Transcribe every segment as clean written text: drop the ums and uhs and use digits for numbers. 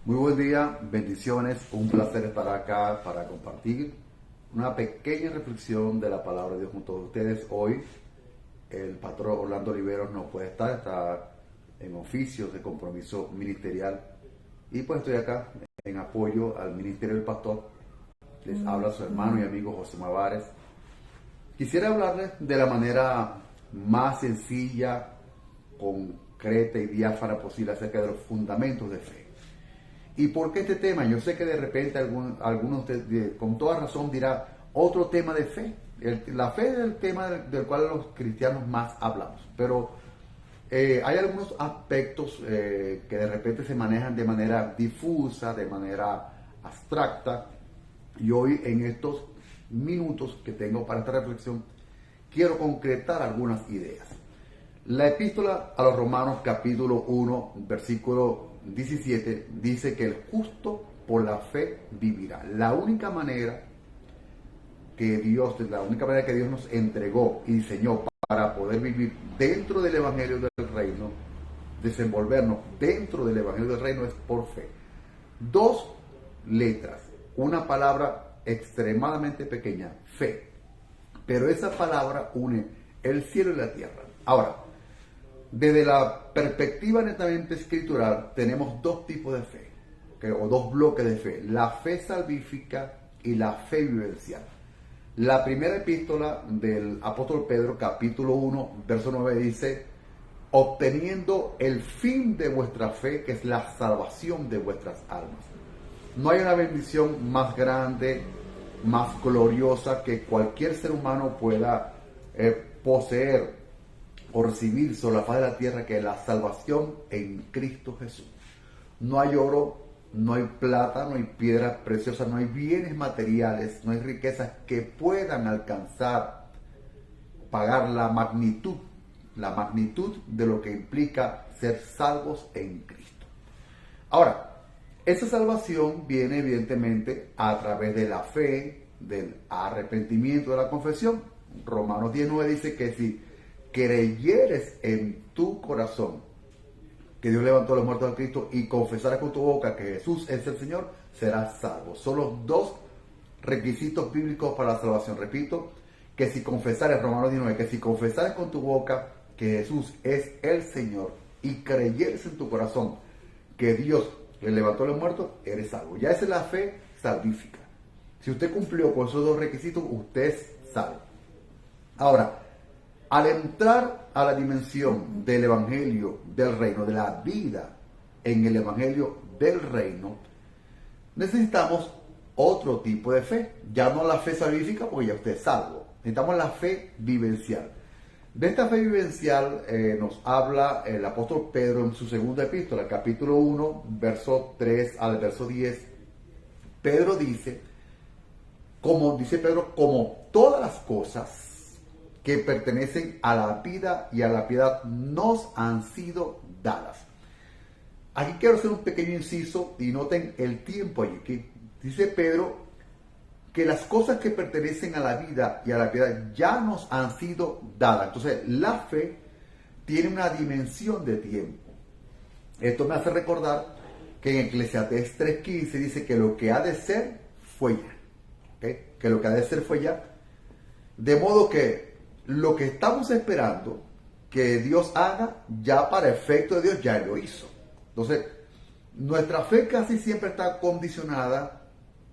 Muy buen día, bendiciones, un placer estar acá para compartir una pequeña reflexión de la palabra de Dios con todos ustedes. Hoy el pastor Orlando Oliveros no puede estar, está en oficios de compromiso ministerial y pues estoy acá en apoyo al ministerio del pastor. Les habla su hermano y amigo José Mavares. Quisiera hablarles de la manera más sencilla, concreta y diáfana posible acerca de los fundamentos de fe. ¿Y por qué este tema? Yo sé que de repente algunos con toda razón dirá otro tema de fe. La fe es el tema del cual los cristianos más hablamos, pero hay algunos aspectos que de repente se manejan de manera difusa, de manera abstracta, y hoy en estos minutos que tengo para esta reflexión quiero concretar algunas ideas. La epístola a los Romanos capítulo 1 versículo 17 dice que el justo por la fe vivirá. La única manera que Dios nos entregó y diseñó para poder vivir dentro del Evangelio del Reino, desenvolvernos dentro del Evangelio del Reino, es por fe. Dos letras, una palabra extremadamente pequeña, fe. Pero esa palabra une el cielo y la tierra. Ahora, desde la perspectiva netamente escritural, tenemos dos tipos de fe, ¿okay? O dos bloques de fe: la fe salvífica y la fe vivencial. La primera epístola del apóstol Pedro, capítulo 1, verso 9, dice: obteniendo el fin de vuestra fe, que es la salvación de vuestras almas. No hay una bendición más grande, más gloriosa que cualquier ser humano pueda poseer o recibir sobre la faz de la tierra, que es la salvación en Cristo Jesús. No hay oro, no hay plata, no hay piedras preciosas, no hay bienes materiales, no hay riquezas que puedan alcanzar, pagar la magnitud de lo que implica ser salvos en Cristo. Ahora, esa salvación viene evidentemente a través de la fe, del arrepentimiento, de la confesión. Romanos 19 dice que si creyeres en tu corazón que Dios levantó a los muertos a Cristo y confesaras con tu boca que Jesús es el Señor, serás salvo. Son los dos requisitos bíblicos para la salvación. Repito, que si confesares, Romanos 19, que si confesares con tu boca que Jesús es el Señor y creyeres en tu corazón que Dios le levantó a los muertos, eres salvo. Ya esa es la fe salvífica. Si usted cumplió con esos dos requisitos, usted es salvo. Ahora, al entrar a la dimensión del Evangelio del Reino, de la vida en el Evangelio del Reino, necesitamos otro tipo de fe. Ya no la fe salvífica, porque ya usted es salvo. Necesitamos la fe vivencial. De esta fe vivencial nos habla el apóstol Pedro en su segunda epístola, capítulo 1, verso 3 al verso 10. Pedro dice, como todas las cosas que pertenecen a la vida y a la piedad nos han sido dadas. Aquí quiero hacer un pequeño inciso y noten el tiempo allí, que dice Pedro que las cosas que pertenecen a la vida y a la piedad ya nos han sido dadas. Entonces, la fe tiene una dimensión de tiempo. Esto me hace recordar que en Eclesiastés 3:15 dice que lo que ha de ser fue ya. ¿Okay? Que lo que ha de ser fue ya. De modo que lo que estamos esperando que Dios haga, ya para efecto de Dios, ya lo hizo. Entonces, nuestra fe casi siempre está condicionada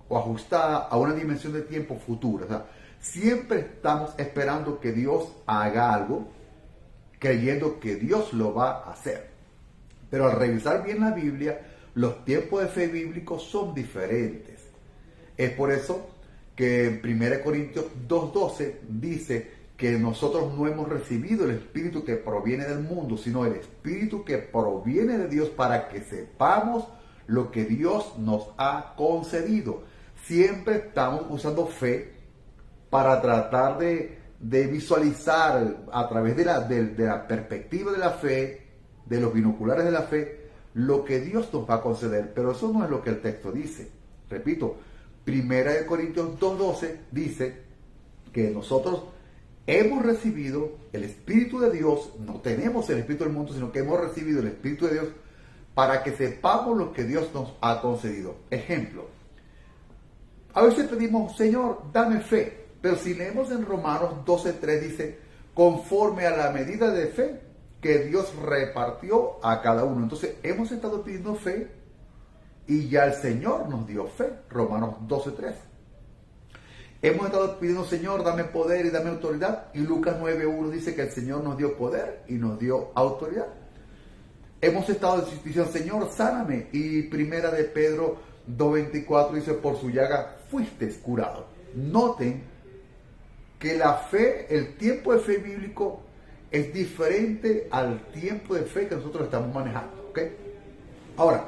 o ajustada a una dimensión de tiempo futura. O sea, siempre estamos esperando que Dios haga algo, creyendo que Dios lo va a hacer. Pero al revisar bien la Biblia, los tiempos de fe bíblicos son diferentes. Es por eso que en 1 Corintios 2:12 dice que nosotros no hemos recibido el Espíritu que proviene del mundo, sino el Espíritu que proviene de Dios, para que sepamos lo que Dios nos ha concedido. Siempre estamos usando fe para tratar de visualizar a través de la perspectiva de la fe, de los binoculares de la fe, lo que Dios nos va a conceder. Pero eso no es lo que el texto dice. Repito, 1 Corintios 2:12 dice que nosotros hemos recibido el Espíritu de Dios. No tenemos el Espíritu del mundo, sino que hemos recibido el Espíritu de Dios para que sepamos lo que Dios nos ha concedido. Ejemplo, a veces pedimos, Señor, dame fe, pero si leemos en Romanos 12:3 dice, conforme a la medida de fe que Dios repartió a cada uno. Entonces hemos estado pidiendo fe y ya el Señor nos dio fe. Romanos 12:3. Hemos estado pidiendo, Señor, dame poder y dame autoridad. Y Lucas 9:1 dice que el Señor nos dio poder y nos dio autoridad. Hemos estado diciendo, Señor, sáname. Y primera de Pedro 2:24 dice, por su llaga fuiste curado. Noten que la fe, el tiempo de fe bíblico es diferente al tiempo de fe que nosotros estamos manejando. ¿Ok? Ahora,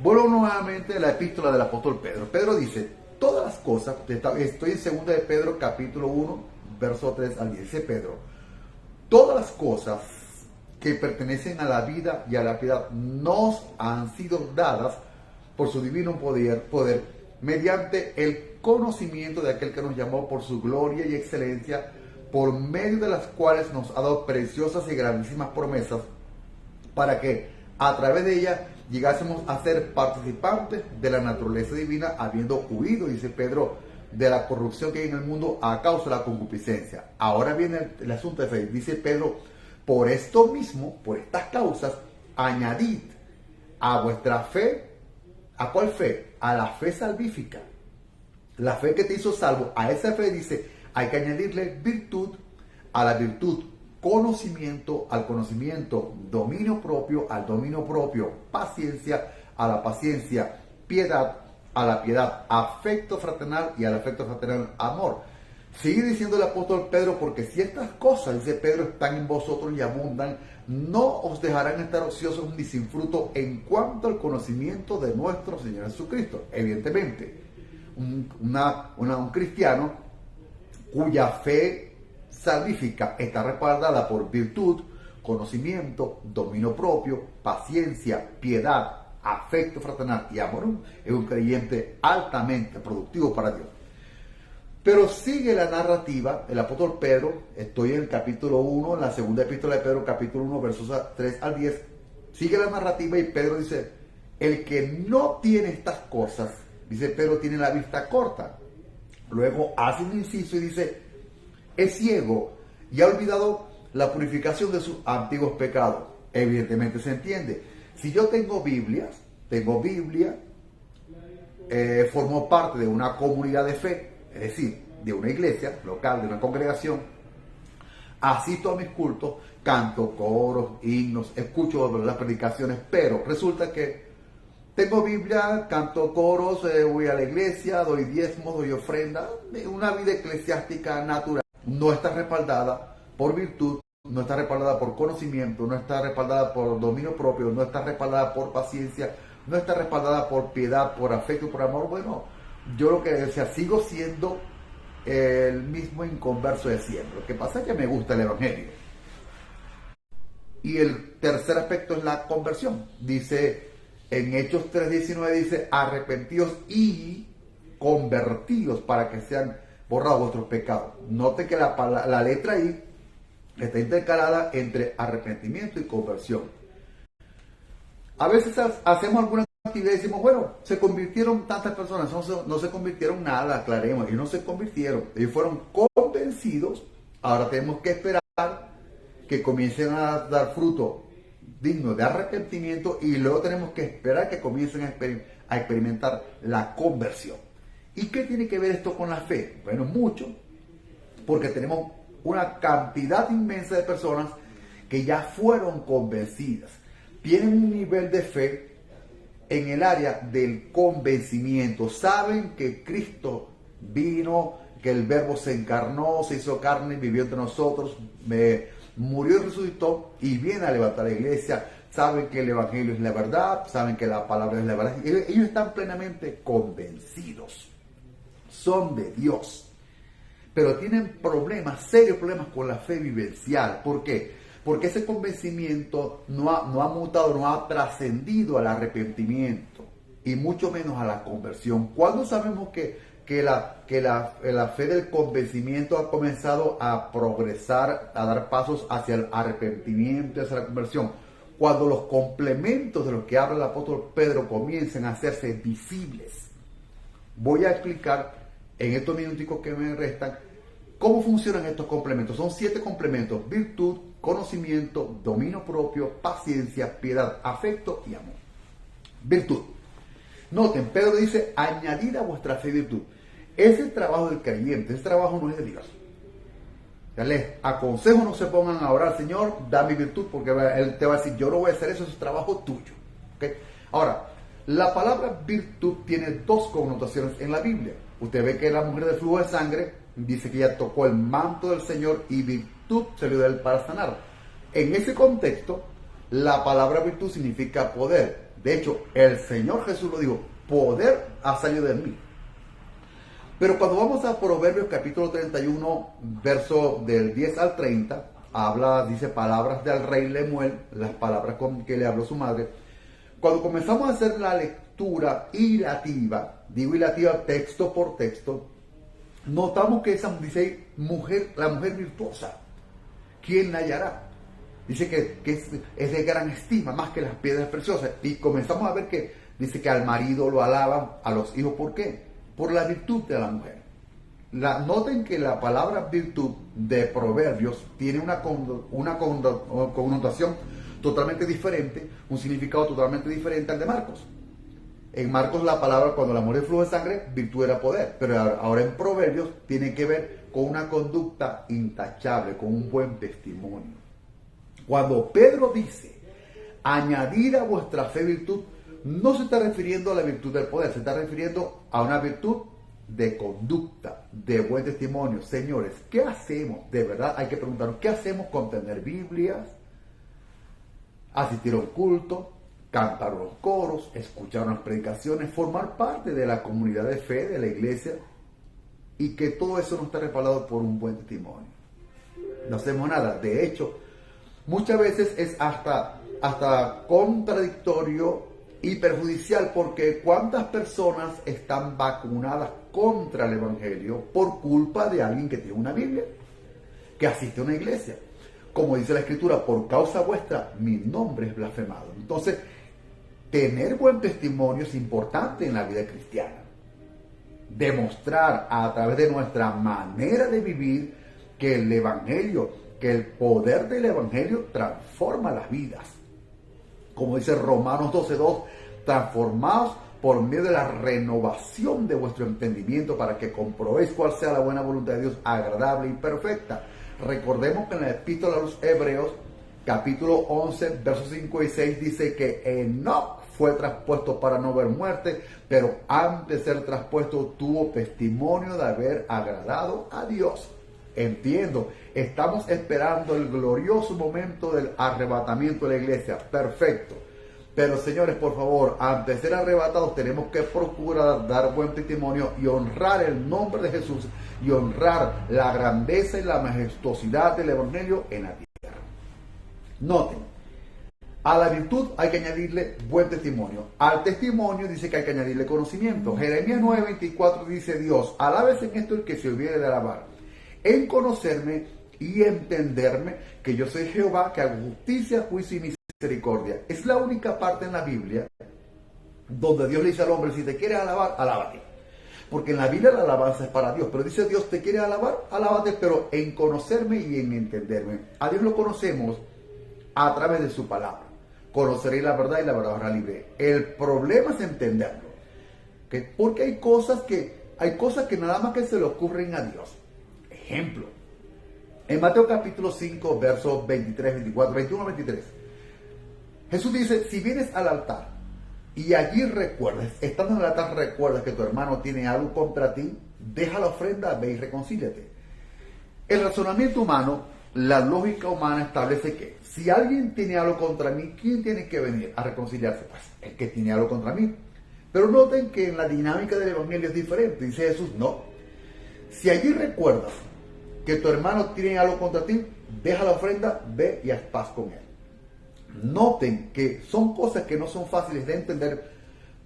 vuelvo nuevamente a la epístola del apóstol Pedro. Pedro dice, todas las cosas, estoy en segunda de Pedro capítulo 1, verso 3 al 10. Dice Pedro, todas las cosas que pertenecen a la vida y a la piedad nos han sido dadas por su divino poder mediante el conocimiento de aquel que nos llamó por su gloria y excelencia, por medio de las cuales nos ha dado preciosas y grandísimas promesas, para que a través de ellas llegásemos a ser participantes de la naturaleza divina, habiendo huido, dice Pedro, de la corrupción que hay en el mundo a causa de la concupiscencia. Ahora viene el asunto de fe. Dice Pedro, por esto mismo, por estas causas, añadid a vuestra fe, ¿a cuál fe? A la fe salvífica. La fe que te hizo salvo, a esa fe dice, hay que añadirle virtud, a la virtud conocimiento, al conocimiento dominio propio, al dominio propio paciencia, a la paciencia piedad, a la piedad afecto fraternal y al afecto fraternal amor. Sigue diciendo el apóstol Pedro, porque si estas cosas, dice Pedro, están en vosotros y abundan, no os dejarán estar ociosos ni sin fruto en cuanto al conocimiento de nuestro Señor Jesucristo. Evidentemente, un cristiano cuya fe salvífica está respaldada por virtud, conocimiento, dominio propio, paciencia, piedad, afecto fraternal y amor, es un creyente altamente productivo para Dios. Pero sigue la narrativa, el apóstol Pedro, estoy en el capítulo 1, en la segunda epístola de Pedro, capítulo 1, versos 3 al 10, sigue la narrativa y Pedro dice, el que no tiene estas cosas, dice Pedro, tiene la vista corta. Luego hace un inciso y dice, es ciego y ha olvidado la purificación de sus antiguos pecados. Evidentemente se entiende. Si yo tengo Biblia, formo parte de una comunidad de fe, es decir, de una iglesia local, de una congregación, asisto a mis cultos, canto coros, himnos, escucho las predicaciones, pero resulta que tengo Biblia, canto coros, voy a la iglesia, doy diezmos, doy ofrenda, una vida eclesiástica natural. No está respaldada por virtud, no está respaldada por conocimiento, no está respaldada por dominio propio, no está respaldada por paciencia, no está respaldada por piedad, por afecto, por amor. Bueno, yo lo que decía, sigo siendo el mismo inconverso de siempre. Lo que pasa es que me gusta el evangelio. Y el tercer aspecto es la conversión. Dice en Hechos 3:19, dice, arrepentidos y convertidos para que sean borrados vuestros pecados. Note que la letra I está intercalada entre arrepentimiento y conversión. A veces hacemos alguna actividad y decimos, bueno, se convirtieron tantas personas, no se convirtieron nada, aclaremos, ellos no se convirtieron, ellos fueron convencidos. Ahora tenemos que esperar que comiencen a dar fruto digno de arrepentimiento y luego tenemos que esperar que comiencen a experimentar la conversión. ¿Y qué tiene que ver esto con la fe? Bueno, mucho, porque tenemos una cantidad inmensa de personas que ya fueron convencidas, tienen un nivel de fe en el área del convencimiento, saben que Cristo vino, que el Verbo se encarnó, se hizo carne, vivió entre nosotros, murió y resucitó y viene a levantar la iglesia, saben que el Evangelio es la verdad, saben que la palabra es la verdad, ellos están plenamente convencidos, son de Dios, pero tienen problemas, serios problemas con la fe vivencial. ¿Por qué? Porque ese convencimiento no ha mutado, no ha trascendido al arrepentimiento y mucho menos a la conversión. ¿Cuándo sabemos que la fe del convencimiento ha comenzado a progresar, a dar pasos hacia el arrepentimiento, hacia la conversión? cuando los complementos de los que habla el apóstol Pedro comiencen a hacerse visibles. Voy a explicar en estos minuticos que me restan cómo funcionan estos complementos. Son 7 complementos: virtud, conocimiento, dominio propio, paciencia, piedad, afecto y amor. Virtud. Noten, Pedro dice, añadid a vuestra fe virtud. Ese es el trabajo del creyente, ese trabajo no es de Dios. Ya les aconsejo, no se pongan a orar, Señor, dame virtud, porque Él te va a decir, yo no voy a hacer eso, es trabajo tuyo. ¿Okay? Ahora, la palabra virtud tiene 2 connotaciones en la Biblia. Usted ve que la mujer del flujo de sangre dice que ella tocó el manto del Señor y virtud salió de él para sanar. En ese contexto, la palabra virtud significa poder. De hecho, el Señor Jesús lo dijo, poder ha salido de mí. Pero cuando vamos a Proverbios capítulo 31, verso del 10 al 30, dice palabras del rey Lemuel, las palabras con que le habló su madre. Cuando comenzamos a hacer la lectura hilativa, digo hilativa texto por texto, notamos que esa dice la mujer virtuosa, ¿quién la hallará? Dice que es de gran estima, más que las piedras preciosas. Y comenzamos a ver que dice que al marido lo alaban, a los hijos, ¿por qué? Por la virtud de la mujer. Noten que la palabra virtud de Proverbios tiene una connotación totalmente diferente, un significado totalmente diferente al de Marcos. En Marcos la palabra, cuando la mujer flujo de sangre, virtud era poder, pero ahora en Proverbios tiene que ver con una conducta intachable, con un buen testimonio. Cuando Pedro dice, añadid a vuestra fe virtud, no se está refiriendo a la virtud del poder, se está refiriendo a una virtud de conducta, de buen testimonio. Señores, ¿qué hacemos? De verdad hay que preguntarnos, ¿qué hacemos con tener Biblias, asistir a un culto, cantar los coros, escuchar unas predicaciones, formar parte de la comunidad de fe de la iglesia, y que todo eso no está respaldado por un buen testimonio? No hacemos nada. De hecho, muchas veces es hasta contradictorio y perjudicial, porque cuántas personas están vacunadas contra el evangelio por culpa de alguien que tiene una Biblia, que asiste a una iglesia. Como dice la escritura, por causa vuestra mi nombre es blasfemado. Entonces, tener buen testimonio es importante en la vida cristiana. Demostrar a través de nuestra manera de vivir que el evangelio, que el poder del evangelio transforma las vidas. Como dice Romanos 12:2, transformados por medio de la renovación de vuestro entendimiento para que comprobéis cuál sea la buena voluntad de Dios, agradable y perfecta. Recordemos que en la epístola a los Hebreos, capítulo 11, versos 5 y 6, dice que Enoc fue traspuesto para no ver muerte, pero antes de ser traspuesto tuvo testimonio de haber agradado a Dios. Entiendo, estamos esperando el glorioso momento del arrebatamiento de la iglesia. Perfecto. Pero señores, por favor, antes de ser arrebatados tenemos que procurar dar buen testimonio y honrar el nombre de Jesús y honrar la grandeza y la majestuosidad del evangelio en la tierra. Noten, a la virtud hay que añadirle buen testimonio. Al testimonio dice que hay que añadirle conocimiento. Jeremías 9:24 dice, Dios, alábese en esto el que se hubiere de alabar, en conocerme y entenderme que yo soy Jehová, que hago justicia, juicio y misericordia. Es la única parte en la Biblia donde Dios le dice al hombre, si te quieres alabar, alábate. Porque en la Biblia la alabanza es para Dios, pero dice Dios, te quieres alabar, alábate, pero en conocerme y en entenderme. A Dios lo conocemos a través de su palabra. Conoceréis la verdad y la verdad os hará libre. El problema es entenderlo. ¿Okay? Porque hay cosas que nada más que se le ocurren a Dios. Ejemplo, en Mateo capítulo 5, versos 23, 24, 21, 23, Jesús dice, si vienes al altar y allí recuerdas, estando en el altar recuerdas que tu hermano tiene algo contra ti, deja la ofrenda, ve y reconcíliate. El razonamiento humano, la lógica humana establece que si alguien tiene algo contra mí, ¿quién tiene que venir a reconciliarse? Pues el que tiene algo contra mí. Pero noten que en la dinámica del evangelio es diferente. Dice Jesús, no. Si allí recuerdas que tu hermano tiene algo contra ti, deja la ofrenda, ve y haz paz con él. Noten que son cosas que no son fáciles de entender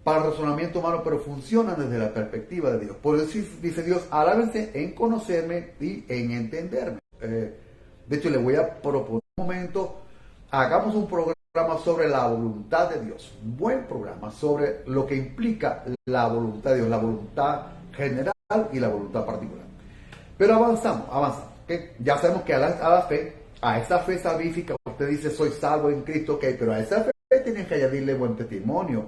para el razonamiento humano, pero funcionan desde la perspectiva de Dios. Por eso dice Dios, alábense en conocerme y en entenderme. De hecho, le voy a proponer un momento, hagamos un programa programa sobre la voluntad de Dios. Buen programa sobre lo que implica la voluntad de Dios, la voluntad general y la voluntad particular. Pero avanzamos. ¿Okay? Ya sabemos que a la fe, a esa fe salvífica, usted dice soy salvo en Cristo, ok, pero a esa fe tienes que añadirle buen testimonio.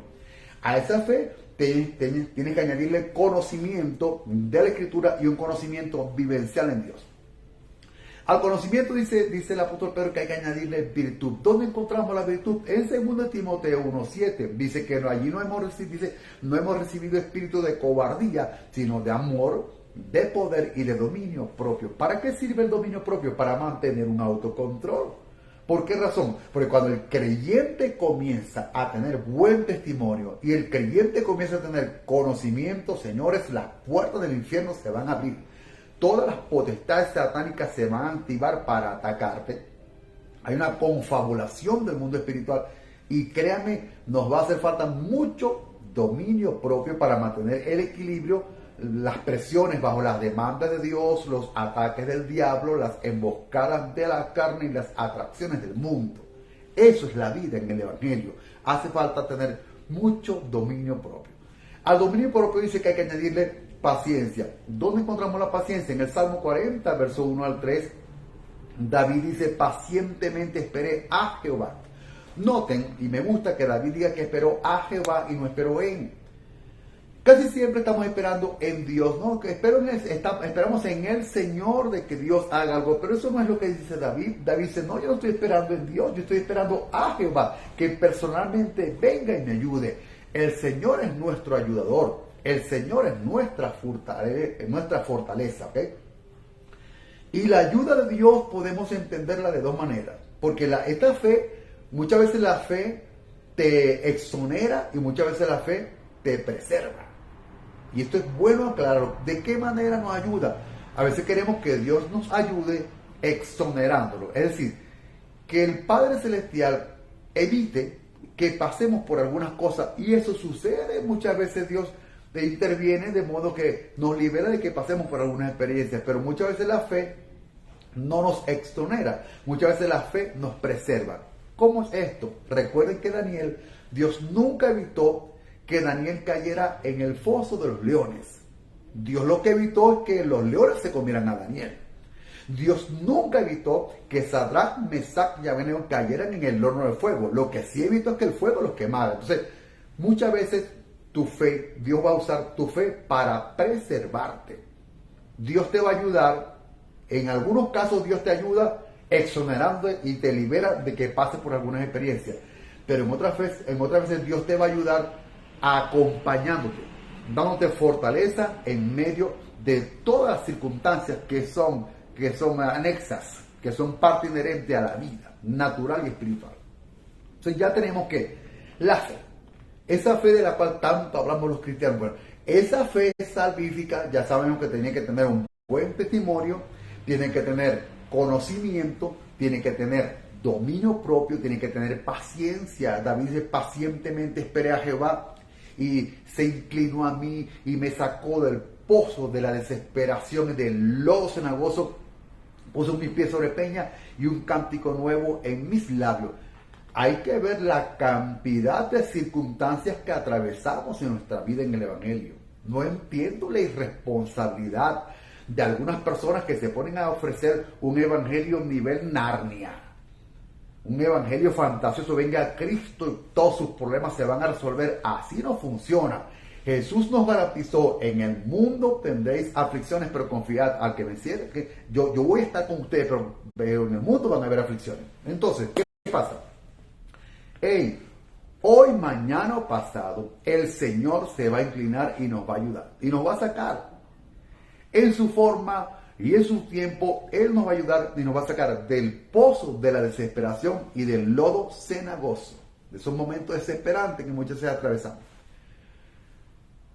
A esa fe tienes que añadirle conocimiento de la Escritura y un conocimiento vivencial en Dios. Al conocimiento dice el apóstol Pedro que hay que añadirle virtud. ¿Dónde encontramos la virtud? En 2 Timoteo 1:7 dice que allí no hemos recibido espíritu de cobardía, sino de amor, de poder y de dominio propio. ¿Para qué sirve el dominio propio? Para mantener un autocontrol. ¿Por qué razón? Porque cuando el creyente comienza a tener buen testimonio y el creyente comienza a tener conocimiento, señores, las puertas del infierno se van a abrir. Todas las potestades satánicas se van a activar para atacarte. Hay una confabulación del mundo espiritual y créanme, nos va a hacer falta mucho dominio propio para mantener el equilibrio, las presiones bajo las demandas de Dios, los ataques del diablo, las emboscadas de la carne y las atracciones del mundo. Eso es la vida en el Evangelio. Hace falta tener mucho dominio propio. Al dominio propio dice que hay que añadirle paciencia. ¿Dónde encontramos la paciencia? En el Salmo 40, verso 1 al 3, David dice, pacientemente esperé a Jehová. Noten, y me gusta que David diga que esperó a Jehová y no esperó en. Casi siempre estamos esperando en Dios, ¿no? Esperamos en el Señor de que Dios haga algo, pero eso no es lo que dice David. David dice, no, yo no estoy esperando en Dios, yo estoy esperando a Jehová, que personalmente venga y me ayude. El Señor es nuestro ayudador. El Señor es nuestra fortaleza, ¿ok? Y la ayuda de Dios podemos entenderla de dos maneras. Porque esta fe, muchas veces la fe te exonera y muchas veces la fe te preserva. Y esto es bueno aclararlo. ¿De qué manera nos ayuda? A veces queremos que Dios nos ayude exonerándolo. Es decir, que el Padre Celestial evite que pasemos por algunas cosas. Y eso sucede. Muchas veces Dios interviene de modo que nos libera de que pasemos por algunas experiencias, pero muchas veces la fe no nos exonera, muchas veces la fe nos preserva. ¿Cómo es esto? Recuerden que Dios nunca evitó que Daniel cayera en el foso de los leones. Dios lo que evitó es que los leones se comieran a Daniel. Dios nunca evitó que Sadrach, Mesach y Abednego cayeran en el horno de fuego. Lo que sí evitó es que el fuego los quemara. Entonces, muchas veces tu fe, Dios va a usar tu fe para preservarte. Dios te va a ayudar, en algunos casos Dios te ayuda exonerando y te libera de que pases por algunas experiencias. Pero en otras veces Dios te va a ayudar acompañándote, dándote fortaleza en medio de todas las circunstancias que son anexas, que son parte inherente a la vida, natural y espiritual. Entonces ya tenemos que la fe. Esa fe de la cual tanto hablamos los cristianos, bueno, esa fe salvífica, ya sabemos que tiene que tener un buen testimonio, tiene que tener conocimiento, tiene que tener dominio propio, tiene que tener paciencia. David dice, pacientemente esperé a Jehová y se inclinó a mí y me sacó del pozo de la desesperación y del lodo cenagoso, puso mis pies sobre peña y un cántico nuevo en mis labios. Hay que ver la cantidad de circunstancias que atravesamos en nuestra vida en el Evangelio. No entiendo la irresponsabilidad de algunas personas que se ponen a ofrecer un Evangelio nivel Narnia. Un Evangelio fantasioso, venga a Cristo y todos sus problemas se van a resolver. Así no funciona. Jesús nos garantizó, en el mundo tendréis aflicciones, pero confiad al que venciere, que yo voy a estar con ustedes, pero en el mundo van a haber aflicciones. Entonces, ¿qué pasa? Hoy, mañana o pasado, el Señor se va a inclinar y nos va a ayudar. Y nos va a sacar. En su forma y en su tiempo, Él nos va a ayudar y nos va a sacar del pozo de la desesperación y del lodo cenagoso. De esos momentos desesperantes que muchas veces atravesamos.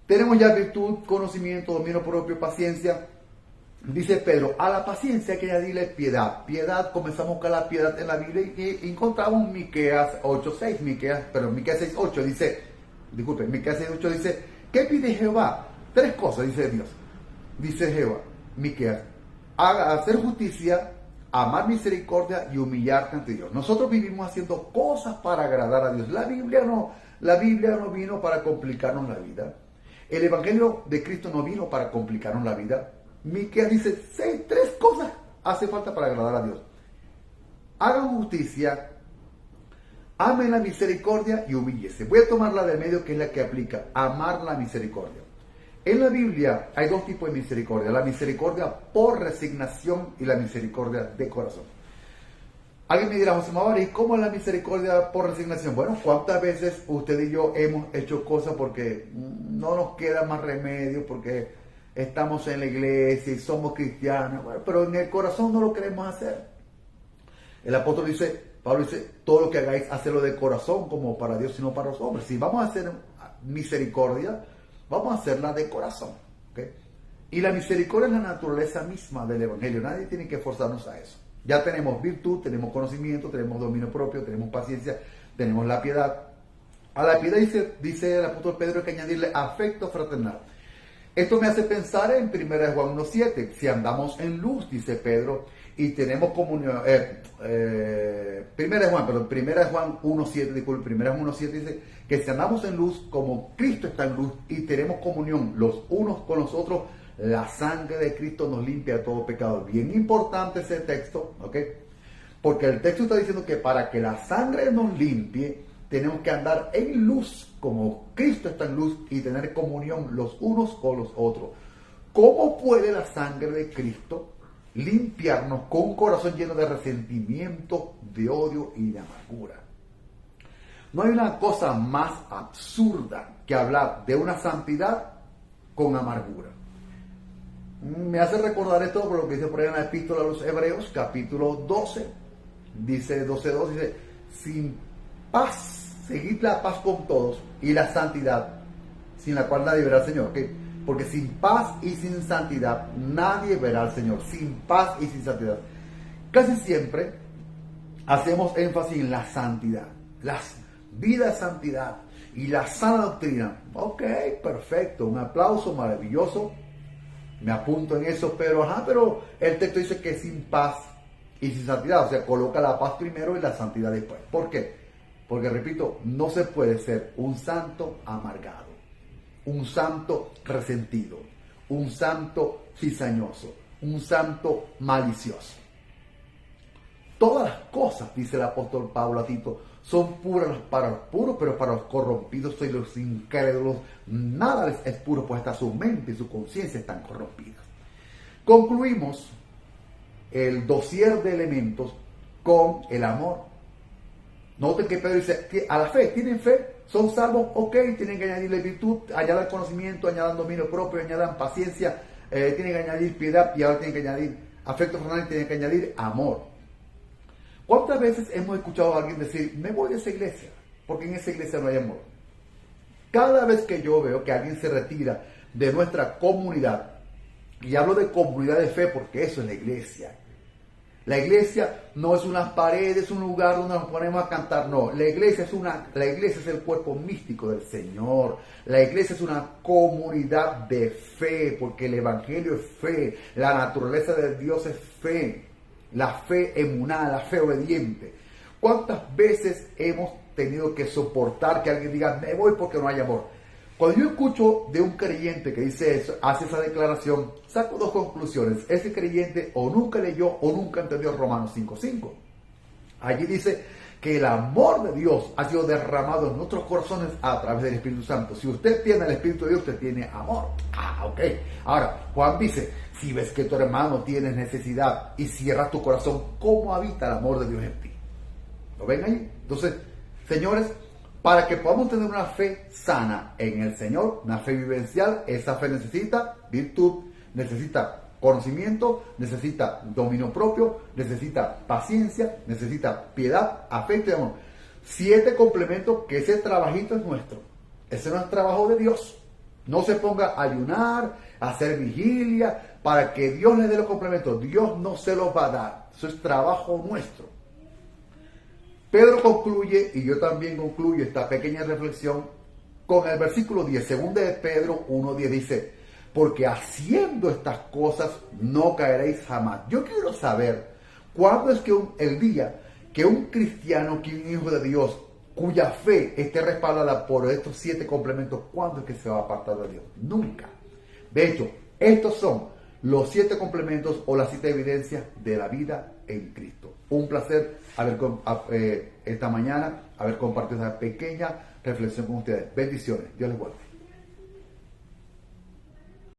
Tenemos ya virtud, conocimiento, dominio propio, paciencia. Dice Pedro, a la paciencia hay que añadirle piedad. Piedad, comenzamos a buscar la piedad en la Biblia y encontramos Miqueas 8:6. Miqueas 6:8 dice, Miqueas 6:8 dice, ¿qué pide Jehová? 3 cosas, dice Dios. Dice Jehová, Miqueas, hacer justicia, amar misericordia y humillarte ante Dios. Nosotros vivimos haciendo cosas para agradar a Dios. La Biblia no vino para complicarnos la vida. El Evangelio de Cristo no vino para complicarnos la vida. Miqueas dice, tres cosas hace falta para agradar a Dios. Hagan justicia, amen la misericordia y humíllese. Voy a tomar la de medio, que es la que aplica, amar la misericordia. En la Biblia hay dos tipos de misericordia, la misericordia por resignación y la misericordia de corazón. Alguien me dirá, José Manuel, ¿y cómo es la misericordia por resignación? Bueno, ¿cuántas veces usted y yo hemos hecho cosas porque no nos queda más remedio, porque estamos en la iglesia y somos cristianos, bueno, pero en el corazón no lo queremos hacer? El apóstol dice, Pablo dice, todo lo que hagáis, hacedlo de corazón, como para Dios y no para los hombres. Si vamos a hacer misericordia, vamos a hacerla de corazón. ¿Okay? Y la misericordia es la naturaleza misma del Evangelio. Nadie tiene que forzarnos a eso. Ya tenemos virtud, tenemos conocimiento, tenemos dominio propio, tenemos paciencia, tenemos la piedad. A la piedad dice el apóstol Pedro, hay que añadirle afecto fraternal. Esto me hace pensar en 1 Juan 1.7. Si andamos en luz, dice Pedro, y tenemos comunión. 1 Juan 1.7, 1 Juan 1.7 dice que si andamos en luz como Cristo está en luz y tenemos comunión los unos con los otros, la sangre de Cristo nos limpia de todo pecado. Bien importante ese texto, ¿ok? Porque el texto está diciendo que para que la sangre nos limpie, tenemos que andar en luz como Cristo está en luz y tener comunión los unos con los otros. ¿Cómo puede la sangre de Cristo limpiarnos con un corazón lleno de resentimiento, de odio y de amargura? No hay una cosa más absurda que hablar de una santidad con amargura. Me hace recordar esto por lo que dice por ahí en la epístola a los Hebreos, capítulo 12, dice 12:2, dice, sin paz, seguid la paz con todos y la santidad, sin la cual nadie verá al Señor, ¿okay? Porque sin paz y sin santidad nadie verá al Señor, sin paz y sin santidad. Casi siempre hacemos énfasis en la santidad, la vida de santidad y la sana doctrina. Ok, perfecto, un aplauso, maravilloso. Me apunto en eso, pero el texto dice que sin paz y sin santidad, o sea, coloca la paz primero y la santidad después. ¿Por qué? Porque, repito, no se puede ser un santo amargado, un santo resentido, un santo cizañoso, un santo malicioso. Todas las cosas, dice el apóstol Pablo a Tito, son puras para los puros, pero para los corrompidos y los incrédulos nada les es puro, pues hasta su mente y su conciencia están corrompidas. Concluimos el dossier de elementos con el amor. Noten que Pedro dice, a la fe, ¿tienen fe? ¿Son salvos? Ok, tienen que añadirle virtud, añadan conocimiento, añadan dominio propio, añadan paciencia, tienen que añadir piedad y ahora tienen que añadir afecto fraternal, tienen que añadir amor. ¿Cuántas veces hemos escuchado a alguien decir, me voy de esa iglesia, porque en esa iglesia no hay amor? Cada vez que yo veo que alguien se retira de nuestra comunidad, y hablo de comunidad de fe porque eso es la iglesia. La iglesia no es unas paredes, un lugar donde nos ponemos a cantar, no. La iglesia es el cuerpo místico del Señor. La iglesia es una comunidad de fe, porque el evangelio es fe, la naturaleza de Dios es fe. La fe emuná, la fe obediente. ¿Cuántas veces hemos tenido que soportar que alguien diga, me voy porque no hay amor? Cuando yo escucho de un creyente que dice eso, hace esa declaración, saco dos conclusiones. Ese creyente o nunca leyó o nunca entendió Romanos 5:5. Allí dice que el amor de Dios ha sido derramado en nuestros corazones a través del Espíritu Santo. Si usted tiene el Espíritu de Dios, usted tiene amor. Ok. Ahora, Juan dice, si ves que tu hermano tiene necesidad y cierras tu corazón, ¿cómo habita el amor de Dios en ti? ¿Lo ven ahí? Entonces, señores, para que podamos tener una fe sana en el Señor, una fe vivencial, esa fe necesita virtud, necesita conocimiento, necesita dominio propio, necesita paciencia, necesita piedad, afecto y amor. 7 complementos, que ese trabajito es nuestro. Ese no es trabajo de Dios. No se ponga a ayunar, a hacer vigilia, para que Dios le dé los complementos. Dios no se los va a dar. Eso es trabajo nuestro. Pedro concluye, y yo también concluyo esta pequeña reflexión, con el versículo 10. Segunda de Pedro 1:10 dice, porque haciendo estas cosas no caeréis jamás. Yo quiero saber ¿Cuándo es que el día que un cristiano, que un hijo de Dios, cuya fe esté respaldada por estos 7 complementos, cuándo es que se va a apartar de Dios? Nunca. De hecho, estos son los 7 complementos o las 7 evidencias de la vida en Cristo. Un placer esta mañana haber compartido esta pequeña reflexión con ustedes. Bendiciones. Dios les guarde.